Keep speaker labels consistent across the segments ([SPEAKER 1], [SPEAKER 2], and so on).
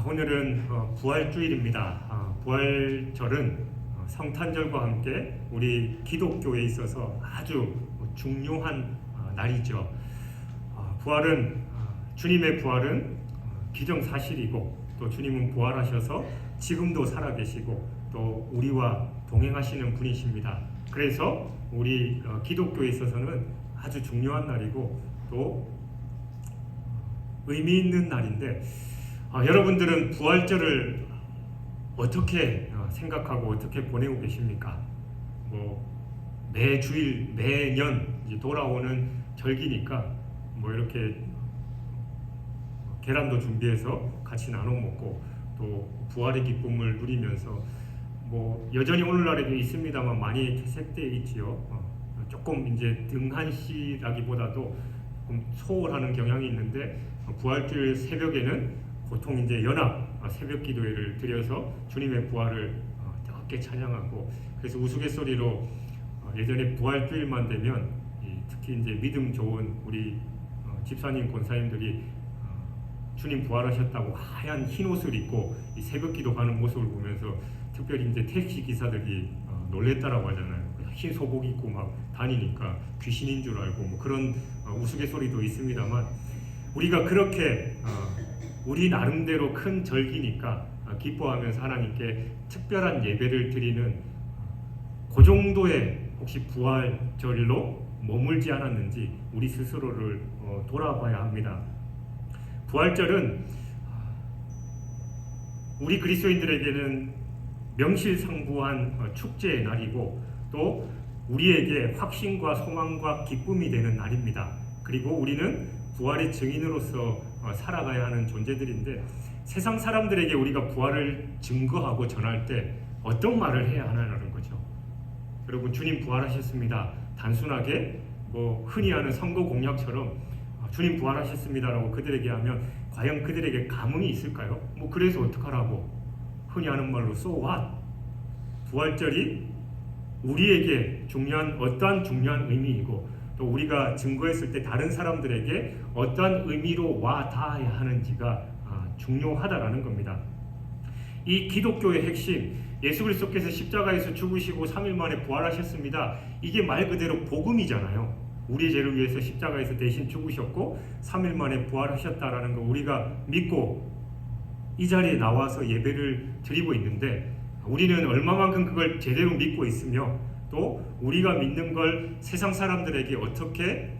[SPEAKER 1] 오늘은 부활주일입니다. 부활절은 성탄절과 함께 우리 기독교에 있어서 아주 중요한 날이죠. 부활은 주님의 부활은 기정사실이고 또 주님은 부활하셔서 지금도 살아계시고 또 우리와 동행하시는 분이십니다. 그래서 우리 기독교에 있어서는 아주 중요한 날이고 또 의미 있는 날인데 여러분들은 부활절을 어떻게 생각하고 어떻게 보내고 계십니까? 매주일 매년 이제 돌아오는 절기니까 이렇게 계란도 준비해서 같이 나눠 먹고 또 부활의 기쁨을 누리면서 여전히 오늘날에도 있습니다만 많이 퇴색되어 있지요. 조금 이제 등한시라기보다도 조금 소홀하는 경향이 있는데 부활주일 새벽에는 보통 이제 연합 새벽 기도회를 드려서 주님의 부활을 뜨겁게 찬양하고, 그래서 우스갯소리로 예전에 부활주일만 되면 특히 이제 믿음 좋은 우리 집사님 권사님들이 주님 부활하셨다고 하얀 흰 옷을 입고 이 새벽 기도하는 모습을 보면서 특별히 이제 택시 기사들이 놀랬다라고 하잖아요. 흰 소복 입고 막 다니니까 귀신인 줄 알고 그런 우스갯소리도 있습니다만, 우리가 그렇게 우리 나름대로 큰 절기니까 기뻐하면서 하나님께 특별한 예배를 드리는 그 정도의 혹시 부활절로 머물지 않았는지 우리 스스로를 돌아봐야 합니다. 부활절은 우리 그리스도인들에게는 명실상부한 축제의 날이고 또 우리에게 확신과 소망과 기쁨이 되는 날입니다. 그리고 우리는 부활의 증인으로서 살아가야 하는 존재들인데, 세상 사람들에게 우리가 부활을 증거하고 전할 때 어떤 말을 해야 하나라는 거죠. 여러분, 주님 부활하셨습니다. 단순하게 흔히 하는 선거 공약처럼 주님 부활하셨습니다라고 그들에게 하면 과연 그들에게 감흥이 있을까요? 그래서 어떡하라고 흔히 하는 말로 so what? 부활절이 우리에게 어떠한 중요한 의미이고 또 우리가 증거했을 때 다른 사람들에게 어떠한 의미로 와 닿아야 하는지가 중요하다라는 겁니다. 이 기독교의 핵심, 예수 그리스도께서 십자가에서 죽으시고 3일 만에 부활하셨습니다. 이게 말 그대로 복음이잖아요. 우리 죄를 위해서 십자가에서 대신 죽으셨고 3일 만에 부활하셨다라는 거 우리가 믿고 이 자리에 나와서 예배를 드리고 있는데, 우리는 얼마만큼 그걸 제대로 믿고 있으며 또 우리가 믿는 걸 세상 사람들에게 어떻게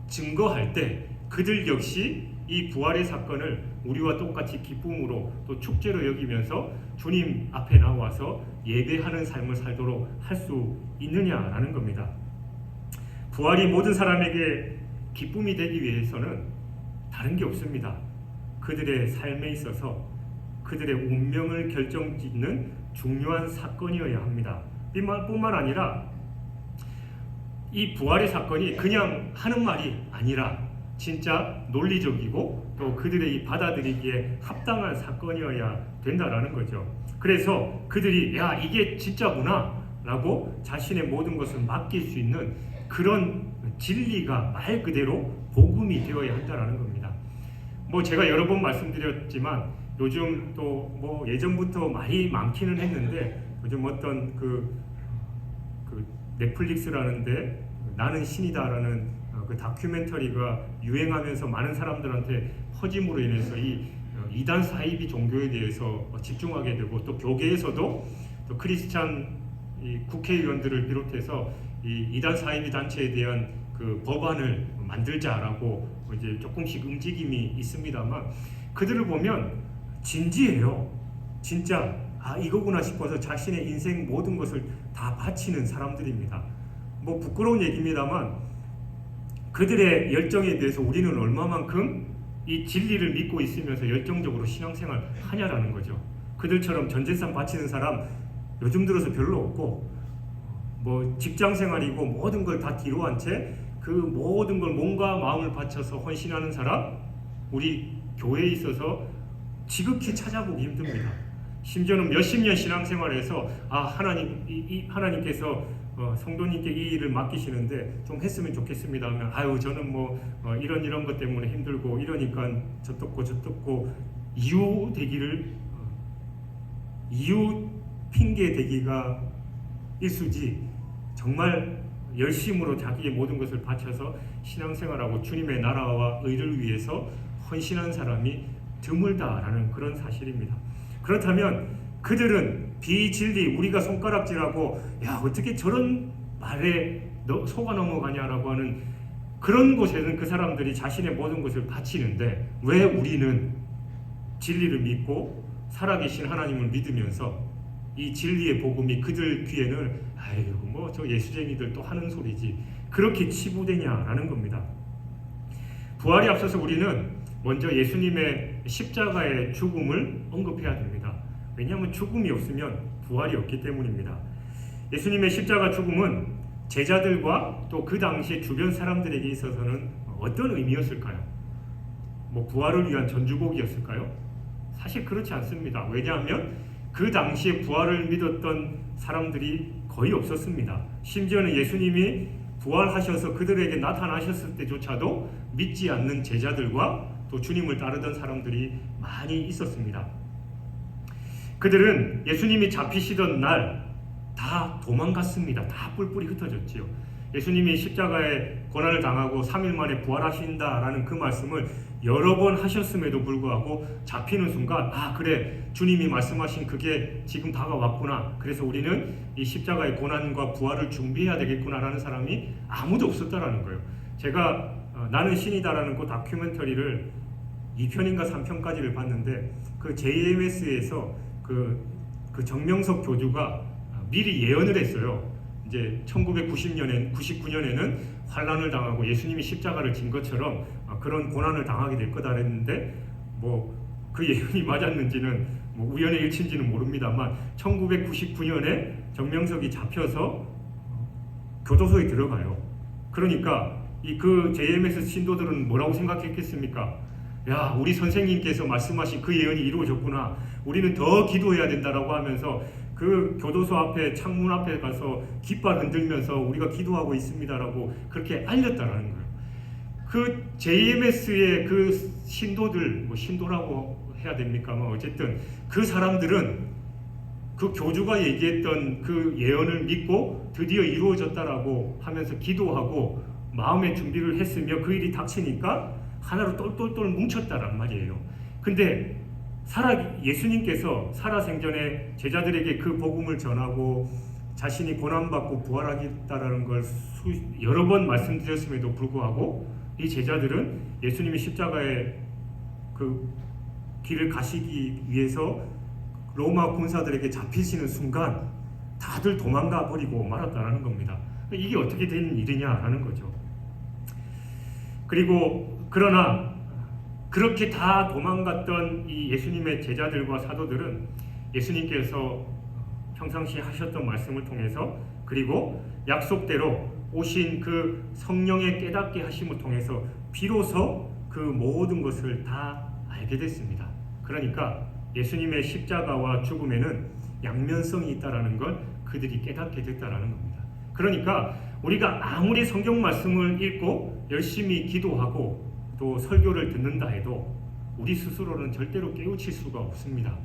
[SPEAKER 1] 증거할 때 그들 역시 이 부활의 사건을 우리와 똑같이 기쁨으로 또 축제로 여기면서 주님 앞에 나와서 예배하는 삶을 살도록 할 수 있느냐라는 겁니다. 부활이 모든 사람에게 기쁨이 되기 위해서는 다른 게 없습니다. 그들의 삶에 있어서 그들의 운명을 결정짓는 중요한 사건이어야 합니다. 뿐만 아니라 이 부활의 사건이 그냥 하는 말이 아니라 진짜 논리적이고 또 그들의 이 받아들이기에 합당한 사건이어야 된다라는 거죠. 그래서 그들이 이게 진짜구나 라고 자신의 모든 것을 맡길 수 있는 그런 진리가 말 그대로 복음이 되어야 한다라는 겁니다. 제가 여러 번 말씀드렸지만 요즘 또 예전부터 많이 많기는 했는데 요즘 어떤 그 넷플릭스라는데 나는 신이다라는 그 다큐멘터리가 유행하면서 많은 사람들한테 퍼짐으로 인해서 이 이단 사이비 종교에 대해서 집중하게 되고 또 교계에서도 또 크리스찬 국회의원들을 비롯해서 이 이단 사이비 단체에 대한 그 법안을 만들자라고 이제 조금씩 움직임이 있습니다만, 그들을 보면 진지해요. 진짜 이거구나 싶어서 자신의 인생 모든 것을 다 바치는 사람들입니다. 부끄러운 얘기입니다만 그들의 열정에 비해서 우리는 얼마만큼 이 진리를 믿고 있으면서 열정적으로 신앙생활 하냐라는 거죠. 그들처럼 전 재산 바치는 사람 요즘 들어서 별로 없고, 직장생활이고 모든 걸 다 뒤로 한 채 그 모든 걸 몸과 마음을 바쳐서 헌신하는 사람 우리 교회에 있어서 지극히 찾아보기 힘듭니다. 심지어는 몇십 년 신앙생활에서 하나님께서 성도님께 이 일을 맡기시는데 좀 했으면 좋겠습니다 하면 저는 이런 것 때문에 힘들고 이러니까 저떻고 이유 핑계 대기가 일수지 정말 열심으로 자기의 모든 것을 바쳐서 신앙생활하고 주님의 나라와 의를 위해서 헌신한 사람이 드물다라는 그런 사실입니다. 그렇다면 그들은 비진리, 우리가 손가락질하고 야 어떻게 저런 말에 속아 넘어가냐라고 하는 그런 곳에는 그 사람들이 자신의 모든 것을 바치는데, 왜 우리는 진리를 믿고 살아계신 하나님을 믿으면서 이 진리의 복음이 그들 귀에는 아이고 뭐 저 예수쟁이들 또 하는 소리지 그렇게 치부되냐라는 겁니다. 부활에 앞서서 우리는 먼저 예수님의 십자가의 죽음을 언급해야 됩니다. 왜냐하면 죽음이 없으면 부활이 없기 때문입니다. 예수님의 십자가 죽음은 제자들과 또 그 당시 주변 사람들에게 있어서는 어떤 의미였을까요? 뭐 부활을 위한 전주곡이었을까요? 사실 그렇지 않습니다. 왜냐하면 그 당시에 부활을 믿었던 사람들이 거의 없었습니다. 심지어는 예수님이 부활하셔서 그들에게 나타나셨을 때조차도 믿지 않는 제자들과 또 주님을 따르던 사람들이 많이 있었습니다. 그들은 예수님이 잡히시던 날 다 도망갔습니다. 다 뿔뿔이 흩어졌지요. 예수님이 십자가에 고난을 당하고 3일 만에 부활하신다라는 그 말씀을 여러 번 하셨음에도 불구하고 잡히는 순간 그래 주님이 말씀하신 그게 지금 다가왔구나. 그래서 우리는 이 십자가의 고난과 부활을 준비해야 되겠구나라는 사람이 아무도 없었다라는 거예요. 제가 나는 신이다라는 그 다큐멘터리를 2편인가 3편까지를 봤는데 그 JMS에서 그 정명석 교주가 미리 예언을 했어요. 이제 1999년에는 환란을 당하고 예수님이 십자가를 진 것처럼 그런 고난을 당하게 될 거다 그랬는데 뭐 그 예언이 맞았는지는 뭐 우연의 일치인지는 모릅니다만 1999년에 정명석이 잡혀서 교도소에 들어가요. 그러니까 그 JMS 신도들은 뭐라고 생각했겠습니까? 야, 우리 선생님께서 말씀하신 그 예언이 이루어졌구나. 우리는 더 기도해야 된다라고 하면서 그 교도소 앞에 창문 앞에 가서 깃발 흔들면서 우리가 기도하고 있습니다라고 그렇게 알렸다라는 거예요. 그 JMS의 그 신도들, 뭐 신도라고 해야 됩니까? 뭐 어쨌든 그 사람들은 그 교주가 얘기했던 그 예언을 믿고 드디어 이루어졌다라고 하면서 기도하고 마음의 준비를 했으며 그 일이 닥치니까 하나로 똘똘똘 뭉쳤다란 말이에요. 근데 예수님께서 살아생전에 제자들에게 그 복음을 전하고 자신이 고난받고 부활하겠다라는 걸 여러 번 말씀드렸음에도 불구하고 이 제자들은 예수님이 십자가의 그 길을 가시기 위해서 로마 군사들에게 잡히시는 순간 다들 도망가 버리고 말았다라는 겁니다. 이게 어떻게 된 일이냐라는 거죠. 그러나 그렇게 다 도망갔던 이 예수님의 제자들과 사도들은 예수님께서 평상시에 하셨던 말씀을 통해서 그리고 약속대로 오신 그 성령의 깨닫게 하심을 통해서 비로소 그 모든 것을 다 알게 됐습니다. 그러니까 예수님의 십자가와 죽음에는 양면성이 있다라는 걸 그들이 깨닫게 됐다라는 겁니다. 그러니까 우리가 아무리 성경 말씀을 읽고 열심히 기도하고 또 설교를 듣는다 해도 우리 스스로는 절대로 깨우칠 수가 없습니다.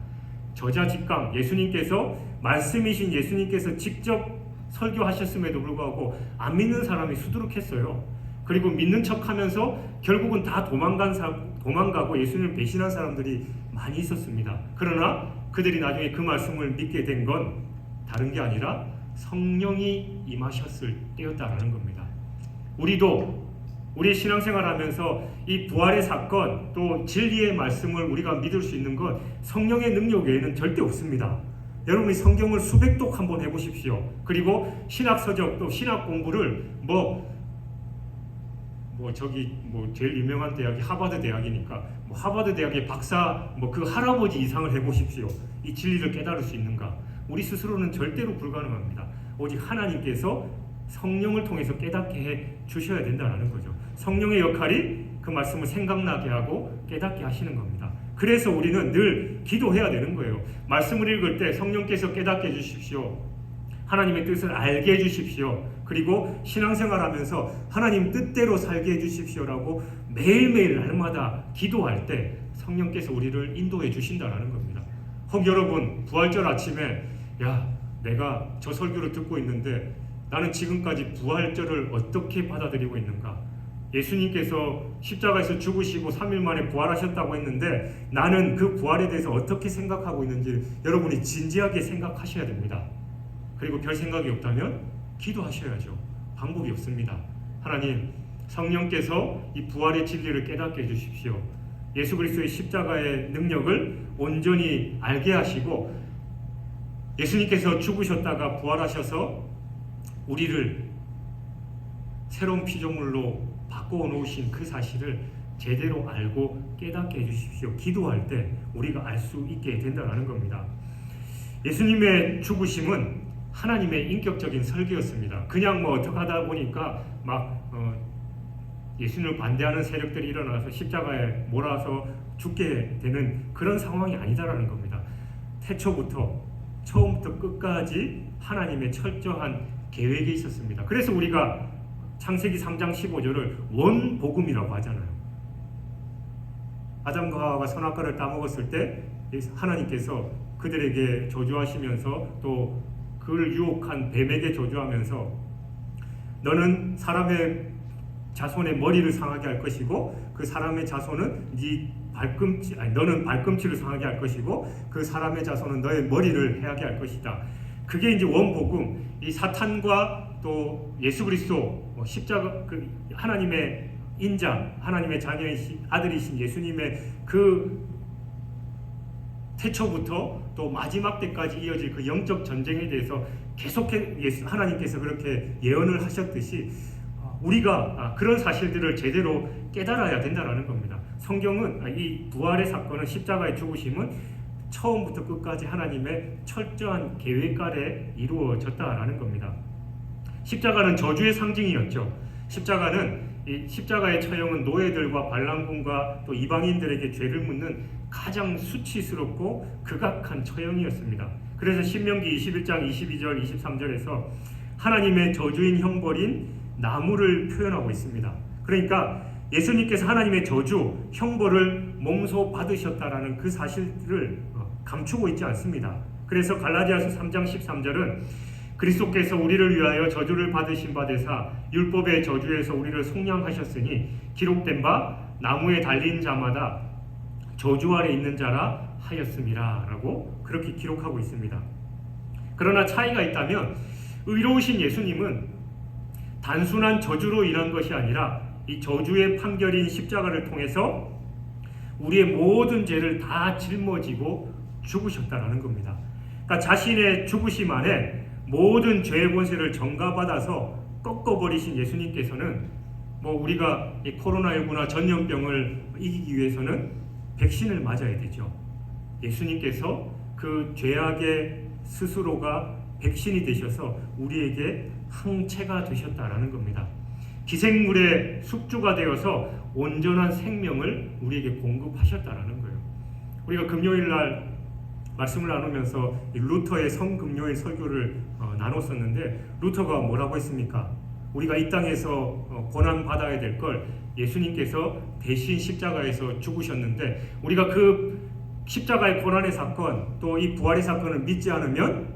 [SPEAKER 1] 저자직강, 예수님께서 말씀이신 예수님께서 직접 설교하셨음에도 불구하고 안 믿는 사람이 수두룩했어요. 그리고 믿는 척하면서 결국은 다 도망가고 예수님을 배신한 사람들이 많이 있었습니다. 그러나 그들이 나중에 그 말씀을 믿게 된 건 다른 게 아니라 성령이 임하셨을 때였다라는 겁니다. 우리도 우리의 신앙생활하면서 이 부활의 사건 또 진리의 말씀을 우리가 믿을 수 있는 건 성령의 능력 외에는 절대 없습니다. 여러분이 성경을 수백독 한번 해보십시오. 그리고 신학서적 또 신학 공부를 제일 유명한 대학이 하버드 대학이니까 하버드 대학의 박사 그 할아버지 이상을 해보십시오. 이 진리를 깨달을 수 있는가? 우리 스스로는 절대로 불가능합니다. 오직 하나님께서 성령을 통해서 깨닫게 해 주셔야 된다는 거죠. 성령의 역할이 그 말씀을 생각나게 하고 깨닫게 하시는 겁니다. 그래서 우리는 늘 기도해야 되는 거예요. 말씀을 읽을 때 성령께서 깨닫게 해 주십시오. 하나님의 뜻을 알게 해 주십시오. 그리고 신앙생활하면서 하나님 뜻대로 살게 해주십시오라고 매일매일 날마다 기도할 때 성령께서 우리를 인도해 주신다라는 겁니다. 혹 여러분 부활절 아침에 내가 저 설교를 듣고 있는데 나는 지금까지 부활절을 어떻게 받아들이고 있는가? 예수님께서 십자가에서 죽으시고 3일 만에 부활하셨다고 했는데 나는 그 부활에 대해서 어떻게 생각하고 있는지 여러분이 진지하게 생각하셔야 됩니다. 그리고 별 생각이 없다면 기도하셔야죠. 방법이 없습니다. 하나님, 성령께서 이 부활의 진리를 깨닫게 해주십시오. 예수 그리스도의 십자가의 능력을 온전히 알게 하시고 예수님께서 죽으셨다가 부활하셔서 우리를 새로운 피조물로 바꿔 놓으신 그 사실을 제대로 알고 깨닫게 해주십시오. 기도할 때 우리가 알 수 있게 된다는 겁니다. 예수님의 죽으심은 하나님의 인격적인 설계였습니다. 그냥 어떻게 하다 보니까 예수님을 반대하는 세력들이 일어나서 십자가에 몰아서 죽게 되는 그런 상황이 아니다라는 겁니다. 처음부터 끝까지 하나님의 철저한 계획이 있었습니다. 그래서 우리가 창세기 3장 15절을 원복음이라고 하잖아요. 아담과 하와가 선악과를 따먹었을 때 하나님께서 그들에게 저주하시면서 또 그를 유혹한 뱀에게 저주하면서 너는 사람의 자손의 머리를 상하게 할 것이고 그 사람의 자손은 너는 발꿈치를 상하게 할 것이고 그 사람의 자손은 너의 머리를 해하게 할 것이다. 그게 이제 원복음. 이 사탄과 또 예수 그리스도 십자가 하나님의 인자, 하나님의 자녀이신 아들이신 예수님의 그 태초부터 또 마지막 때까지 이어질 그 영적 전쟁에 대해서 계속해 하나님께서 그렇게 예언을 하셨듯이 우리가 그런 사실들을 제대로 깨달아야 된다는 겁니다. 성경은 이 부활의 사건은 십자가의 죽으심은 처음부터 끝까지 하나님의 철저한 계획 아래 이루어졌다라는 겁니다. 십자가는 저주의 상징이었죠. 십자가의 처형은 노예들과 반란군과 또 이방인들에게 죄를 묻는 가장 수치스럽고 극악한 처형이었습니다. 그래서 신명기 21장 22절 23절에서 하나님의 저주인 형벌인 나무를 표현하고 있습니다. 그러니까 예수님께서 하나님의 저주, 형벌을 몸소 받으셨다라는 그 사실을 감추고 있지 않습니다. 그래서 갈라디아서 3장 13절은 그리스도께서 우리를 위하여 저주를 받으신 바 되사 율법의 저주에서 우리를 속량하셨으니 기록된 바 나무에 달린 자마다 저주 아래 있는 자라 하였음이라 라고 그렇게 기록하고 있습니다. 그러나 차이가 있다면 의로우신 예수님은 단순한 저주로 인한 것이 아니라 이 저주의 판결인 십자가를 통해서 우리의 모든 죄를 다 짊어지고 죽으셨다라는 겁니다. 그러니까 자신의 죽으심 안에 모든 죄의 권세를 전가받아서 꺾어버리신 예수님께서는 우리가 이 코로나19나 전염병을 이기기 위해서는 백신을 맞아야 되죠. 예수님께서 그 죄악의 스스로가 백신이 되셔서 우리에게 항체가 되셨다라는 겁니다. 기생물의 숙주가 되어서 온전한 생명을 우리에게 공급하셨다라는 거예요. 우리가 금요일 날 말씀을 나누면서 루터의 성금요일 설교를 나눴었는데 루터가 뭐라고 했습니까? 우리가 이 땅에서 고난 받아야 될 걸 예수님께서 대신 십자가에서 죽으셨는데 우리가 그 십자가의 고난의 사건 또 이 부활의 사건을 믿지 않으면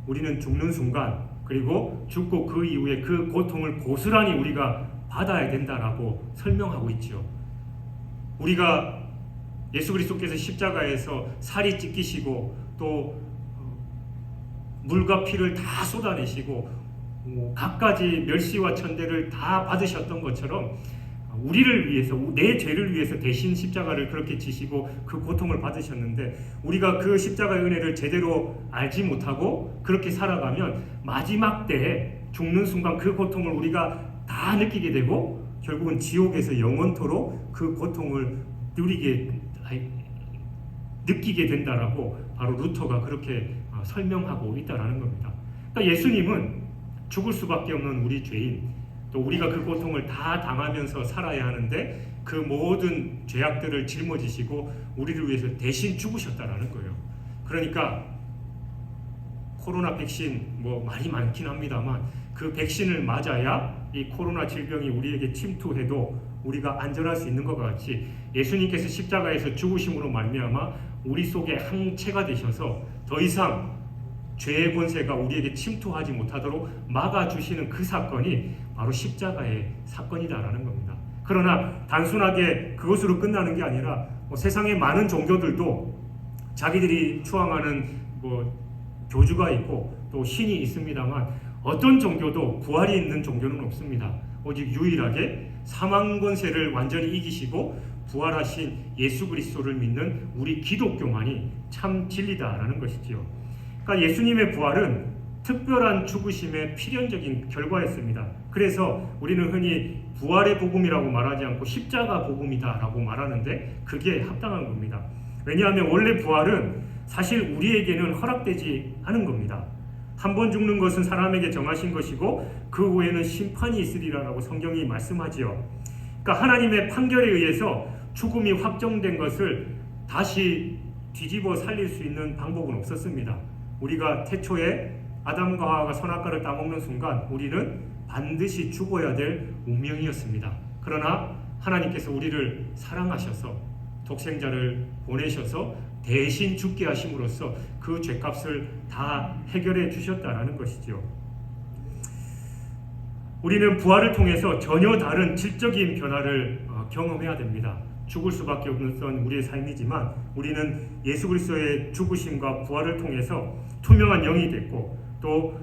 [SPEAKER 1] 우리는 죽는 순간 그리고 죽고 그 이후에 그 고통을 고스란히 우리가 받아야 된다라고 설명하고 있죠. 우리가 예수 그리스도께서 십자가에서 살이 찢기시고 또 물과 피를 다 쏟아내시고 갖가지 멸시와 천대를 다 받으셨던 것처럼 우리를 위해서 내 죄를 위해서 대신 십자가를 그렇게 지시고 그 고통을 받으셨는데 우리가 그 십자가의 은혜를 제대로 알지 못하고 그렇게 살아가면 마지막 때에 죽는 순간 그 고통을 우리가 다 느끼게 되고 결국은 지옥에서 영원토록 그 고통을 느끼게 된다라고 바로 루터가 그렇게 설명하고 있다라는 겁니다. 그러니까 예수님은 죽을 수밖에 없는 우리 죄인 또 우리가 그 고통을 다 당하면서 살아야 하는데 그 모든 죄악들을 짊어지시고 우리를 위해서 대신 죽으셨다라는 거예요. 그러니까 코로나 백신 말이 많긴 합니다만 그 백신을 맞아야 이 코로나 질병이 우리에게 침투해도 우리가 안전할 수 있는 것과 같이 예수님께서 십자가에서 죽으심으로 말미암아 우리 속에 항체가 되셔서 더 이상 죄의 권세가 우리에게 침투하지 못하도록 막아주시는 그 사건이 바로 십자가의 사건이다라는 겁니다. 그러나 단순하게 그것으로 끝나는 게 아니라 세상의 많은 종교들도 자기들이 추앙하는 교주가 있고 또 신이 있습니다만 어떤 종교도 부활이 있는 종교는 없습니다. 오직 유일하게 사망 권세를 완전히 이기시고 부활하신 예수 그리스도를 믿는 우리 기독교만이 참 진리다라는 것이지요. 그러니까 예수님의 부활은 특별한 죽으심의 필연적인 결과였습니다. 그래서 우리는 흔히 부활의 복음이라고 말하지 않고 십자가 복음이다라고 말하는데 그게 합당한 겁니다. 왜냐하면 원래 부활은 사실 우리에게는 허락되지 않은 겁니다. 한 번 죽는 것은 사람에게 정하신 것이고 그 후에는 심판이 있으리라고 성경이 말씀하지요. 그러니까 하나님의 판결에 의해서 죽음이 확정된 것을 다시 뒤집어 살릴 수 있는 방법은 없었습니다. 우리가 태초에 아담과 하와가 선악과를 따먹는 순간 우리는 반드시 죽어야 될 운명이었습니다. 그러나 하나님께서 우리를 사랑하셔서 독생자를 보내셔서 대신 죽게 하심으로써 그 죄값을 다 해결해 주셨다라는 것이죠. 우리는 부활을 통해서 전혀 다른 질적인 변화를 경험해야 됩니다. 죽을 수밖에 없는 우리의 삶이지만 우리는 예수 그리스도의 죽으심과 부활을 통해서 투명한 영이 됐고 또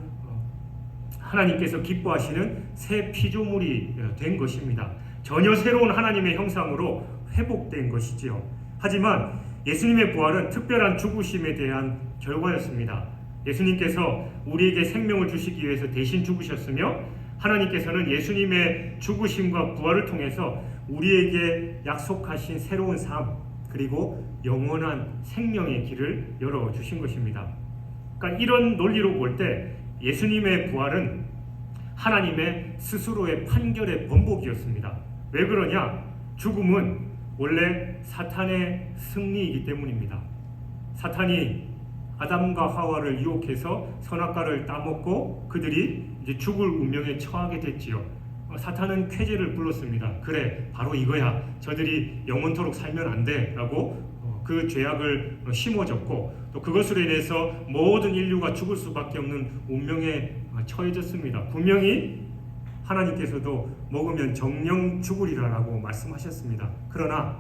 [SPEAKER 1] 하나님께서 기뻐하시는 새 피조물이 된 것입니다. 전혀 새로운 하나님의 형상으로 회복된 것이지요. 하지만 예수님의 부활은 특별한 죽으심에 대한 결과였습니다. 예수님께서 우리에게 생명을 주시기 위해서 대신 죽으셨으며 하나님께서는 예수님의 죽으심과 부활을 통해서 우리에게 약속하신 새로운 삶 그리고 영원한 생명의 길을 열어주신 것입니다. 그러니까 이런 논리로 볼 때 예수님의 부활은 하나님의 스스로의 판결의 번복이었습니다. 왜 그러냐? 죽음은 원래 사탄의 승리이기 때문입니다. 사탄이 아담과 하와를 유혹해서 선악과를 따먹고 그들이 이제 죽을 운명에 처하게 됐지요. 사탄은 쾌재를 불렀습니다. 그래, 바로 이거야. 저들이 영원토록 살면 안 돼. 라고 그 죄악을 심어줬고 또 그것으로 인해서 모든 인류가 죽을 수밖에 없는 운명에 처해졌습니다. 분명히 하나님께서도 먹으면 정령 죽으리라라고 말씀하셨습니다. 그러나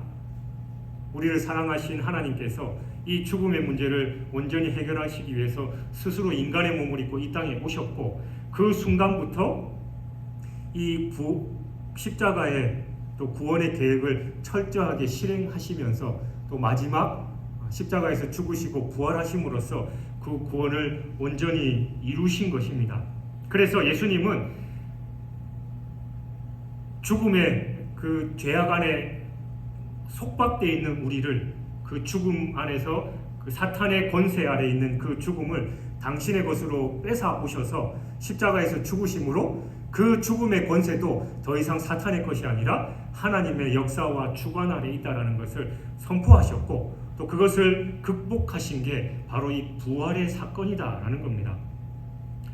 [SPEAKER 1] 우리를 사랑하신 하나님께서 이 죽음의 문제를 온전히 해결하시기 위해서 스스로 인간의 몸을 입고 이 땅에 오셨고 그 순간부터 이 십자가의 또 구원의 계획을 철저하게 실행하시면서 또 마지막 십자가에서 죽으시고 부활하심으로써 그 구원을 온전히 이루신 것입니다. 그래서 예수님은 죽음의 그 죄악 안에 속박되어 있는 우리를 그 죽음 안에서 그 사탄의 권세 아래 있는 그 죽음을 당신의 것으로 뺏어 오셔서 십자가에서 죽으심으로 그 죽음의 권세도 더 이상 사탄의 것이 아니라 하나님의 역사와 주관 아래 있다라는 것을 선포하셨고 또 그것을 극복하신 게 바로 이 부활의 사건이다라는 겁니다.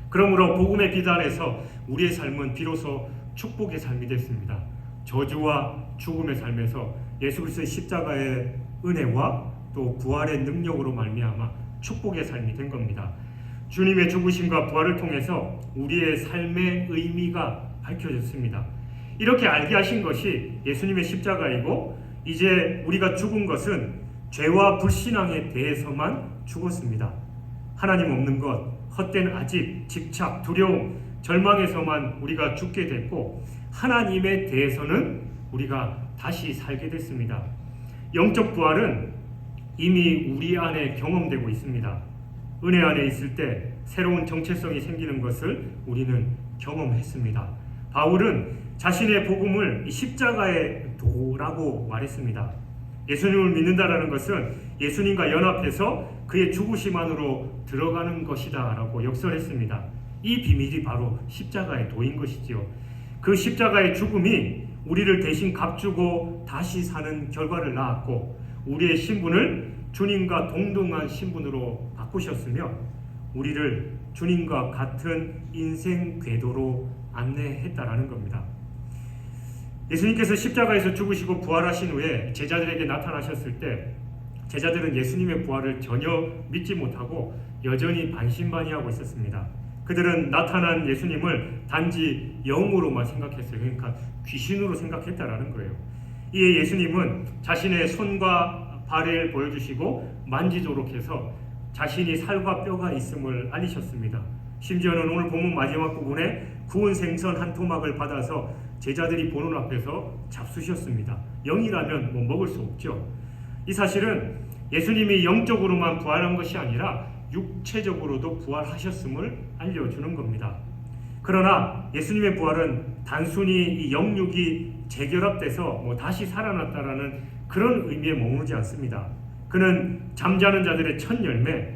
[SPEAKER 1] 그러므로 복음의 비단에서 우리의 삶은 비로소 축복의 삶이 됐습니다. 저주와 죽음의 삶에서 예수 그리스도의 십자가의 은혜와 또 부활의 능력으로 말미암아 축복의 삶이 된 겁니다. 주님의 죽으심과 부활을 통해서 우리의 삶의 의미가 밝혀졌습니다. 이렇게 알게 하신 것이 예수님의 십자가이고 이제 우리가 죽은 것은 죄와 불신앙에 대해서만 죽었습니다. 하나님 없는 것, 헛된 아집, 집착, 두려움, 절망에서만 우리가 죽게 됐고 하나님에 대해서는 우리가 다시 살게 됐습니다. 영적 부활은 이미 우리 안에 경험되고 있습니다. 은혜 안에 있을 때 새로운 정체성이 생기는 것을 우리는 경험했습니다. 바울은 자신의 복음을 십자가의 도라고 말했습니다. 예수님을 믿는다라는 것은 예수님과 연합해서 그의 죽으심 안으로 들어가는 것이다 라고 역설했습니다. 이 비밀이 바로 십자가의 도인 것이지요. 그 십자가의 죽음이 우리를 대신 값주고 다시 사는 결과를 낳았고 우리의 신분을 주님과 동등한 신분으로 바꾸셨으며 우리를 주님과 같은 인생 궤도로 안내했다라는 겁니다. 예수님께서 십자가에서 죽으시고 부활하신 후에 제자들에게 나타나셨을 때 제자들은 예수님의 부활을 전혀 믿지 못하고 여전히 반신반의하고 있었습니다. 그들은 나타난 예수님을 단지 영으로만 생각했어요. 그러니까 귀신으로 생각했다라는 거예요. 이에 예수님은 자신의 손과 발을 보여주시고 만지도록 해서 자신이 살과 뼈가 있음을 알리셨습니다. 심지어는 오늘 본문 마지막 부분에 구운 생선 한 토막을 받아서 제자들이 보는 앞에서 잡수셨습니다. 영이라면 먹을 수 없죠. 이 사실은 예수님이 영적으로만 부활한 것이 아니라 육체적으로도 부활하셨음을 알려주는 겁니다. 그러나 예수님의 부활은 단순히 이 영육이 재결합돼서 다시 살아났다라는 그런 의미에 머무르지 않습니다. 그는 잠자는 자들의 첫 열매,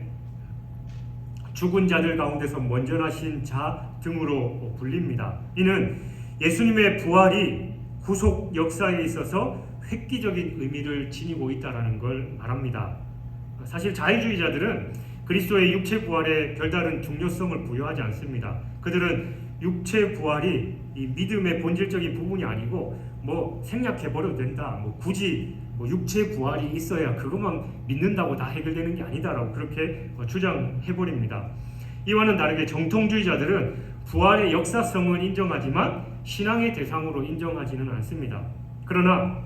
[SPEAKER 1] 죽은 자들 가운데서 먼저 나신 자 등으로 불립니다. 이는 예수님의 부활이 구속 역사에 있어서 획기적인 의미를 지니고 있다는 걸 말합니다. 사실 자유주의자들은 그리스도의 육체 부활에 별다른 중요성을 부여하지 않습니다. 그들은 육체 부활이 이 믿음의 본질적인 부분이 아니고 생략해버려도 된다. 굳이 육체 부활이 있어야 그것만 믿는다고 다 해결되는 게 아니다라고 그렇게 주장해버립니다. 이와는 다르게 정통주의자들은 부활의 역사성은 인정하지만 신앙의 대상으로 인정하지는 않습니다. 그러나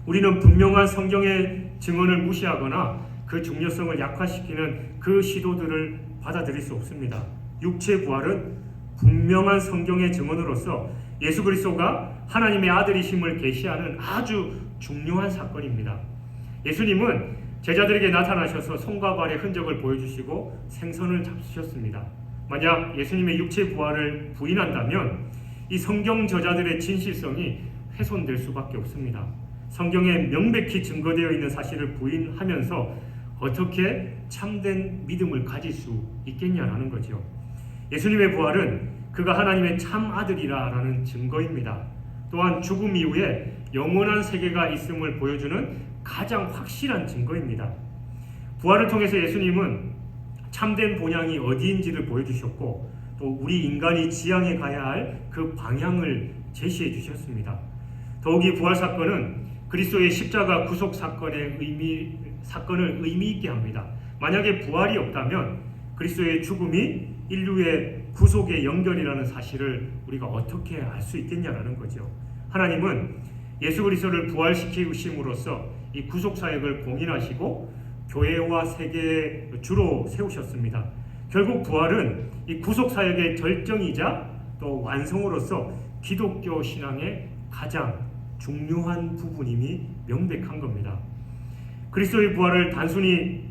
[SPEAKER 1] 우리는 분명한 성경의 증언을 무시하거나 그 중요성을 약화시키는 그 시도들을 받아들일 수 없습니다. 육체 부활은 분명한 성경의 증언으로서 예수 그리스도가 하나님의 아들이심을 계시하는 아주 중요한 사건입니다. 예수님은 제자들에게 나타나셔서 손과 발의 흔적을 보여주시고 생선을 잡수셨습니다. 만약 예수님의 육체 부활을 부인한다면 이 성경 저자들의 진실성이 훼손될 수밖에 없습니다. 성경에 명백히 증거되어 있는 사실을 부인하면서 어떻게 참된 믿음을 가질 수 있겠냐라는 거죠. 예수님의 부활은 그가 하나님의 참 아들이라는 증거입니다. 또한 죽음 이후에 영원한 세계가 있음을 보여주는 가장 확실한 증거입니다. 부활을 통해서 예수님은 참된 본향이 어디인지를 보여주셨고 또 우리 인간이 지향해 가야 할 그 방향을 제시해 주셨습니다. 더욱이 부활 사건은 그리스도의 십자가 구속 사건을 의미 있게 합니다. 만약에 부활이 없다면 그리스도의 죽음이 인류의 구속의 연결이라는 사실을 우리가 어떻게 알 수 있겠냐라는 거죠. 하나님은 예수 그리스도를 부활시키심으로써 이 구속 사역을 공인하시고 교회와 세계에 주로 세우셨습니다. 결국 부활은 이 구속 사역의 결정이자 또 완성으로서 기독교 신앙의 가장 중요한 부분임이 명백한 겁니다. 그리스도의 부활을 단순히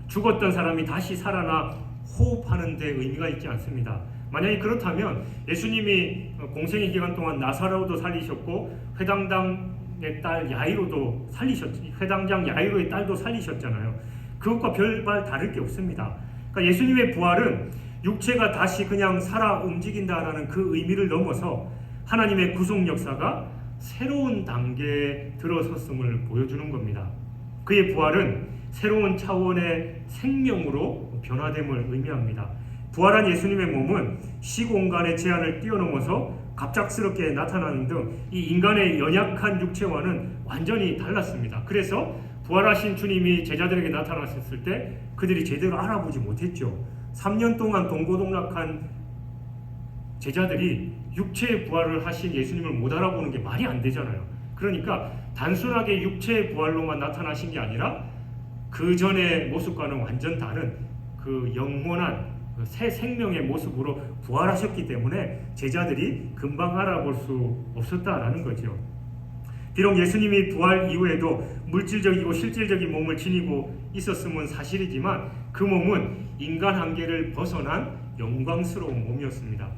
[SPEAKER 1] 죽었던 사람이 다시 살아나 호흡하는 데 의미가 있지 않습니다. 만약에 그렇다면 예수님이 공생의 기간 동안 나사로도 살리셨고 회당장의 딸 야이로도 회당장 야이로의 딸도 살리셨잖아요. 그것과 별반 다를 게 없습니다. 그러니까 예수님의 부활은 육체가 다시 그냥 살아 움직인다라는 그 의미를 넘어서 하나님의 구속 역사가 새로운 단계에 들어섰음을 보여주는 겁니다. 그의 부활은 새로운 차원의 생명으로 변화됨을 의미합니다. 부활한 예수님의 몸은 시공간의 제한을 뛰어넘어서 갑작스럽게 나타나는 등 이 인간의 연약한 육체와는 완전히 달랐습니다. 그래서 부활하신 주님이 제자들에게 나타나셨을 때 그들이 제대로 알아보지 못했죠. 3년 동안 동고동락한 제자들이 육체의 부활을 하신 예수님을 못 알아보는 게 말이 안 되잖아요. 그러니까 단순하게 육체의 부활로만 나타나신 게 아니라 그 전의 모습과는 완전 다른 그 영원한 새 생명의 모습으로 부활하셨기 때문에 제자들이 금방 알아볼 수 없었다라는 거죠. 비록 예수님이 부활 이후에도 물질적이고 실질적인 몸을 지니고 있었음은 사실이지만 그 몸은 인간 한계를 벗어난 영광스러운 몸이었습니다.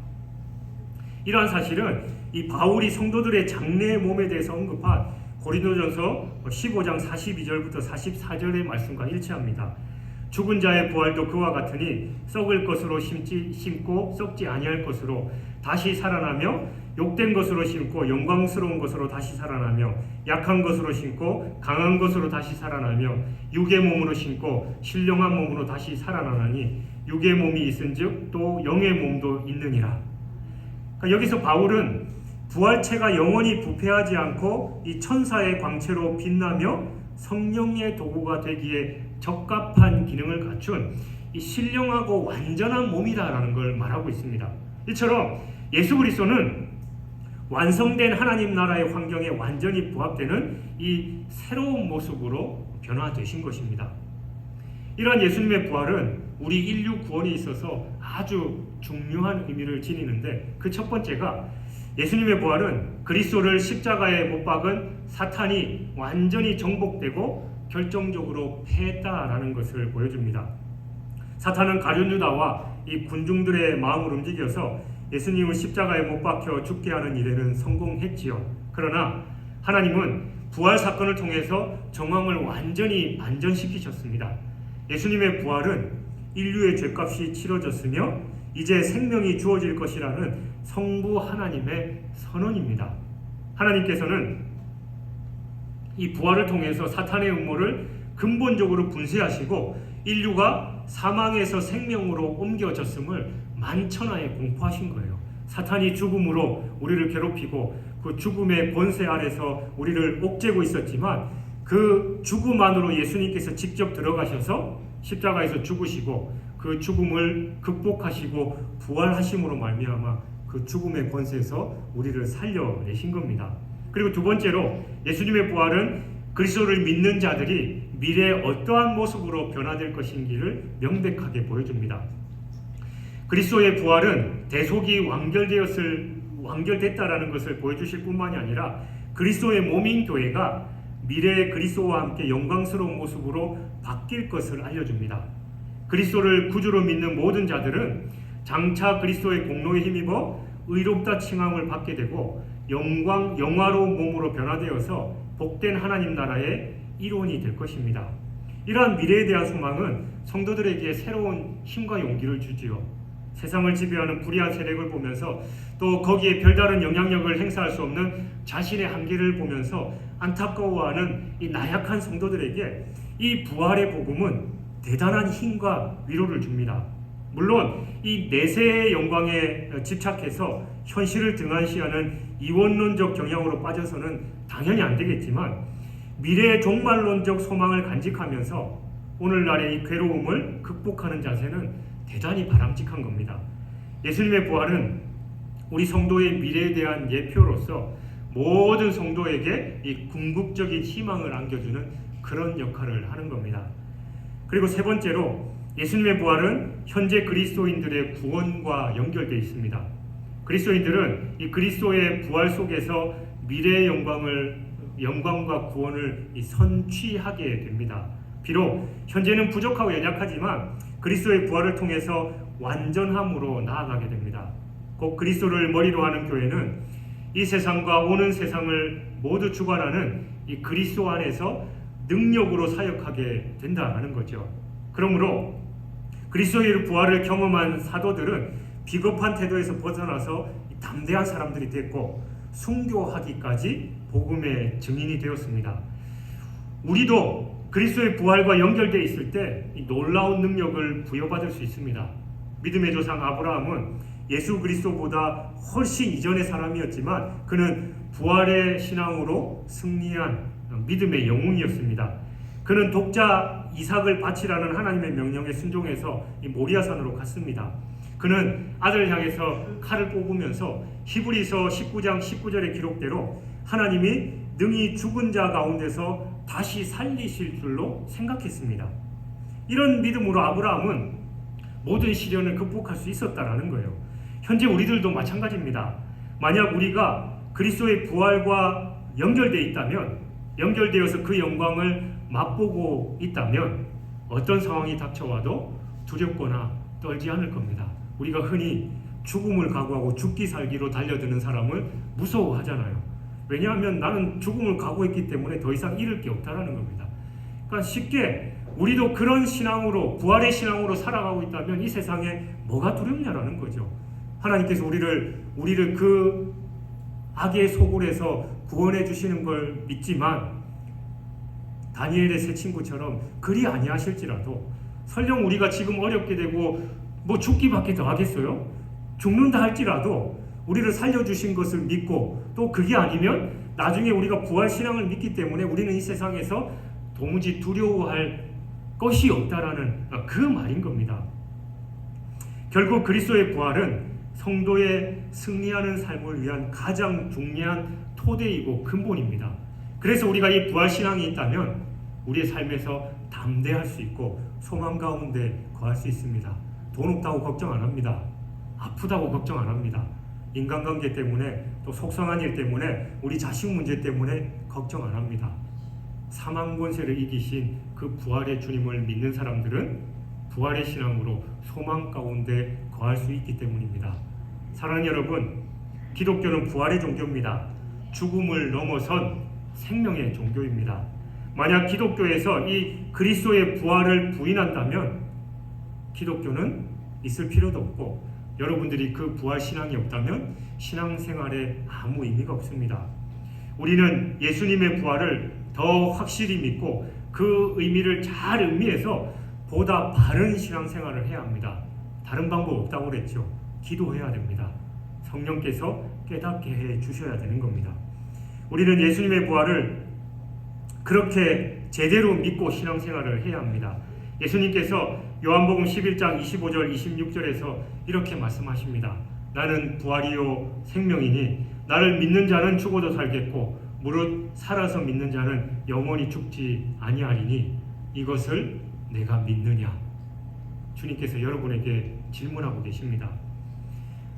[SPEAKER 1] 이러한 사실은 이 바울이 성도들의 장래의 몸에 대해서 언급한 고린도전서 15장 42절부터 44절의 말씀과 일치합니다. 죽은 자의 부활도 그와 같으니 썩을 것으로 심고 썩지 아니할 것으로 다시 살아나며 욕된 것으로 심고 영광스러운 것으로 다시 살아나며 약한 것으로 심고 강한 것으로 다시 살아나며 육의 몸으로 심고 신령한 몸으로 다시 살아나나니 육의 몸이 있은즉 또 영의 몸도 있느니라. 그러니까 여기서 바울은 부활체가 영원히 부패하지 않고 이 천사의 광채로 빛나며 성령의 도구가 되기에 적합한 기능을 갖춘 이 신령하고 완전한 몸이다라는 걸 말하고 있습니다. 이처럼 예수 그리스도는 완성된 하나님 나라의 환경에 완전히 부합되는 이 새로운 모습으로 변화되신 것입니다. 이러한 예수님의 부활은 우리 인류 구원에 있어서 아주 중요한 의미를 지니는데 그 첫 번째가 예수님의 부활은 그리스도를 십자가에 못 박은 사탄이 완전히 정복되고 결정적으로 패했다라는 것을 보여줍니다. 사탄은 가룟 유다와 이 군중들의 마음을 움직여서 예수님을 십자가에 못 박혀 죽게 하는 일에는 성공했지요. 그러나 하나님은 부활 사건을 통해서 정황을 완전히 반전시키셨습니다. 예수님의 부활은 인류의 죄값이 치러졌으며 이제 생명이 주어질 것이라는 성부 하나님의 선언입니다. 하나님께서는 이 부활을 통해서 사탄의 음모를 근본적으로 분쇄하시고 인류가 사망에서 생명으로 옮겨졌음을 만천하에 공포하신 거예요. 사탄이 죽음으로 우리를 괴롭히고 그 죽음의 권세 아래서 우리를 옥죄고 있었지만 그 죽음 안으로 예수님께서 직접 들어가셔서 십자가에서 죽으시고 그 죽음을 극복하시고 부활하심으로 말미암아 그 죽음의 권세에서 우리를 살려내신 겁니다. 그리고 두 번째로 예수님의 부활은 그리스도를 믿는 자들이 미래에 어떠한 모습으로 변화될 것인지를 명백하게 보여줍니다. 그리스도의 부활은 대속이 완결됐다라는 것을 보여주실 뿐만이 아니라 그리스도의 몸인 교회가 미래의 그리스도와 함께 영광스러운 모습으로 바뀔 것을 알려줍니다. 그리스도를 구주로 믿는 모든 자들은 장차 그리스도의 공로에 힘입어 의롭다 칭함을 받게 되고 영화로운 몸으로 변화되어서 복된 하나님 나라의 일원이 될 것입니다. 이러한 미래에 대한 소망은 성도들에게 새로운 힘과 용기를 주지요. 세상을 지배하는 불의한 세력을 보면서 또 거기에 별다른 영향력을 행사할 수 없는 자신의 한계를 보면서 안타까워하는 이 나약한 성도들에게 이 부활의 복음은 대단한 힘과 위로를 줍니다. 물론 이 내세의 영광에 집착해서 현실을 등한시하는 이원론적 경향으로 빠져서는 당연히 안 되겠지만 미래의 종말론적 소망을 간직하면서 오늘날의 이 괴로움을 극복하는 자세는 대단히 바람직한 겁니다. 예수님의 부활은 우리 성도의 미래에 대한 예표로서 모든 성도에게 이 궁극적인 희망을 안겨주는 그런 역할을 하는 겁니다. 그리고 세 번째로 예수님의 부활은 현재 그리스도인들의 구원과 연결되어 있습니다. 그리스도인들은 이 그리스도의 부활 속에서 미래의 영광과 구원을 선취하게 됩니다. 비록 현재는 부족하고 연약하지만 그리스도의 부활을 통해서 완전함으로 나아가게 됩니다. 곧 그리스도를 머리로 하는 교회는 이 세상과 오는 세상을 모두 주관하는 이 그리스도 안에서 능력으로 사역하게 된다는 거죠. 그러므로 그리스도의 부활을 경험한 사도들은 비겁한 태도에서 벗어나서 담대한 사람들이 됐고 순교하기까지 복음의 증인이 되었습니다. 우리도 그리스도의 부활과 연결되어 있을 때 놀라운 능력을 부여받을 수 있습니다. 믿음의 조상 아브라함은 예수 그리스도보다 훨씬 이전의 사람이었지만 그는 부활의 신앙으로 승리한 믿음의 영웅이었습니다. 그는 독자 이삭을 바치라는 하나님의 명령에 순종해서 이 모리아산으로 갔습니다. 그는 아들을 향해서 칼을 뽑으면서 히브리서 19장 19절의 기록대로 하나님이 능히 죽은 자 가운데서 다시 살리실 줄로 생각했습니다. 이런 믿음으로 아브라함은 모든 시련을 극복할 수 있었다라는 거예요. 현재 우리들도 마찬가지입니다. 만약 우리가 그리스도의 부활과 연결되어서 그 영광을 맛보고 있다면 어떤 상황이 닥쳐와도 두렵거나 떨지 않을 겁니다. 우리가 흔히 죽음을 각오하고 죽기 살기로 달려드는 사람을 무서워하잖아요. 왜냐하면 나는 죽음을 각오했기 때문에 더 이상 잃을 게 없다라는 겁니다. 그러니까 쉽게 우리도 그런 신앙으로 부활의 신앙으로 살아가고 있다면 이 세상에 뭐가 두렵냐라는 거죠. 하나님께서 우리를 그 악의 소굴에서 구원해 주시는 걸 믿지만 다니엘의 세 친구처럼 그리 아니하실지라도 설령 우리가 지금 어렵게 되고 뭐 죽기밖에 더 하겠어요? 죽는다 할지라도 우리를 살려주신 것을 믿고 또 그게 아니면 나중에 우리가 부활신앙을 믿기 때문에 우리는 이 세상에서 도무지 두려워할 것이 없다라는 그 말인 겁니다. 결국 그리스도의 부활은 성도의 승리하는 삶을 위한 가장 중요한 토대이고 근본입니다. 그래서 우리가 이 부활신앙이 있다면 우리의 삶에서 담대할 수 있고 소망 가운데 거할 수 있습니다. 돈 없다고 걱정 안 합니다. 아프다고 걱정 안 합니다. 인간관계 때문에 또 속상한 일 때문에 우리 자식 문제 때문에 걱정 안 합니다. 사망 권세를 이기신 그 부활의 주님을 믿는 사람들은 부활의 신앙으로 소망 가운데 거할 수 있기 때문입니다. 사랑하는 여러분, 기독교는 부활의 종교입니다. 죽음을 넘어선 생명의 종교입니다. 만약 기독교에서 이 그리스도의 부활을 부인한다면 기독교는 있을 필요도 없고 여러분들이 그 부활 신앙이 없다면 신앙생활에 아무 의미가 없습니다. 우리는 예수님의 부활을 더 확실히 믿고 그 의미를 잘 음미해서 보다 바른 신앙생활을 해야 합니다. 다른 방법 없다고 그랬죠. 기도해야 됩니다. 성령께서 깨닫게 해 주셔야 되는 겁니다. 우리는 예수님의 부활을 그렇게 제대로 믿고 신앙생활을 해야 합니다. 예수님께서 요한복음 11장 25절 26절에서 이렇게 말씀하십니다. 나는 부활이요 생명이니 나를 믿는 자는 죽어도 살겠고 무릇 살아서 믿는 자는 영원히 죽지 아니하리니 이것을 내가 믿느냐? 주님께서 여러분에게 질문하고 계십니다.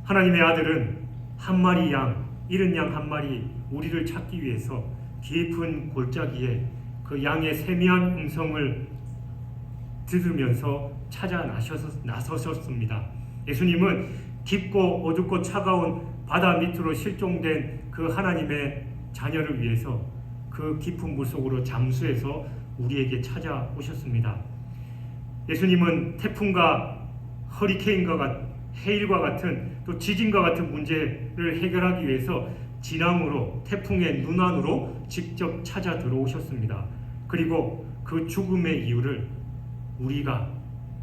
[SPEAKER 1] 하나님의 아들은 한 마리 양, 잃은 양 한 마리 우리를 찾기 위해서 깊은 골짜기에 그 양의 세미한 음성을 들으면서 찾아 나서셨습니다. 예수님은 깊고 어둡고 차가운 바다 밑으로 실종된 그 하나님의 자녀를 위해서 그 깊은 물속으로 잠수해서 우리에게 찾아오셨습니다. 예수님은 태풍과 허리케인과 해일과 같은 또 지진과 같은 문제를 해결하기 위해서 진앙으로 태풍의 눈안으로 직접 찾아 들어오셨습니다. 그리고 그 죽음의 이유를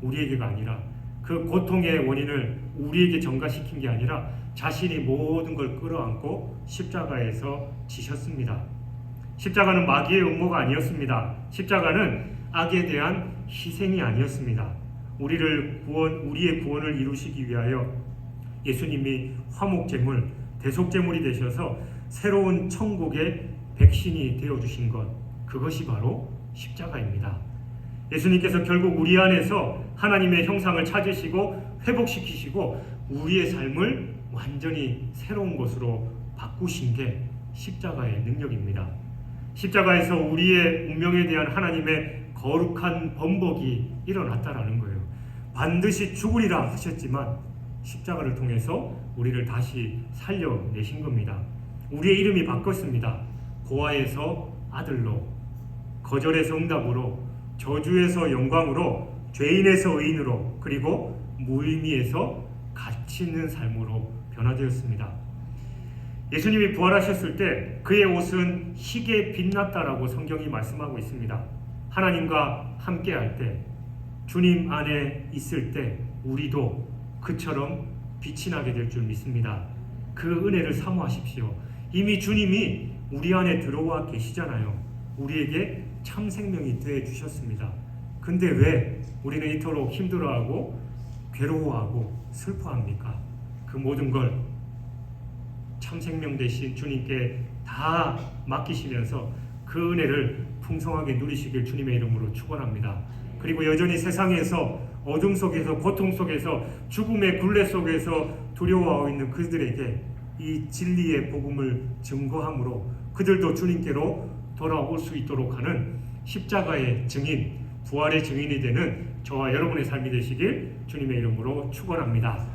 [SPEAKER 1] 우리에게가 아니라 그 고통의 원인을 우리에게 전가시킨 게 아니라 자신이 모든 걸 끌어안고 십자가에서 지셨습니다. 십자가는 마귀의 음모가 아니었습니다. 십자가는 악에 대한 희생이 아니었습니다. 우리의 구원을 이루시기 위하여 예수님이 화목제물, 대속제물이 되셔서 새로운 천국의 백신이 되어주신 것, 그것이 바로 십자가입니다. 예수님께서 결국 우리 안에서 하나님의 형상을 찾으시고 회복시키시고 우리의 삶을 완전히 새로운 것으로 바꾸신 게 십자가의 능력입니다. 십자가에서 우리의 운명에 대한 하나님의 거룩한 번복이 일어났다라는 거예요. 반드시 죽으리라 하셨지만 십자가를 통해서 우리를 다시 살려내신 겁니다. 우리의 이름이 바뀌었습니다. 고아에서 아들로, 거절에서 응답으로, 저주에서 영광으로, 죄인에서 의인으로, 그리고 무의미에서 가치 있는 삶으로 변화되었습니다. 예수님이 부활하셨을 때 그의 옷은 희게 빛났다라고 성경이 말씀하고 있습니다. 하나님과 함께할 때, 주님 안에 있을 때 우리도 그처럼 빛이 나게 될 줄 믿습니다. 그 은혜를 사모하십시오. 이미 주님이 우리 안에 들어와 계시잖아요. 우리에게 참 생명이 되어 주셨습니다. 근데 왜 우리는 이토록 힘들어하고 괴로워하고 슬퍼합니까? 그 모든 걸 참 생명 되신 주님께 다 맡기시면서 그 은혜를 풍성하게 누리시길 주님의 이름으로 축원합니다. 그리고 여전히 세상에서 어둠 속에서 고통 속에서 죽음의 굴레 속에서 두려워하고 있는 그들에게 이 진리의 복음을 증거함으로 그들도 주님께로 돌아올 수 있도록 하는 십자가의 증인, 부활의 증인이 되는 저와 여러분의 삶이 되시길 주님의 이름으로 축원합니다.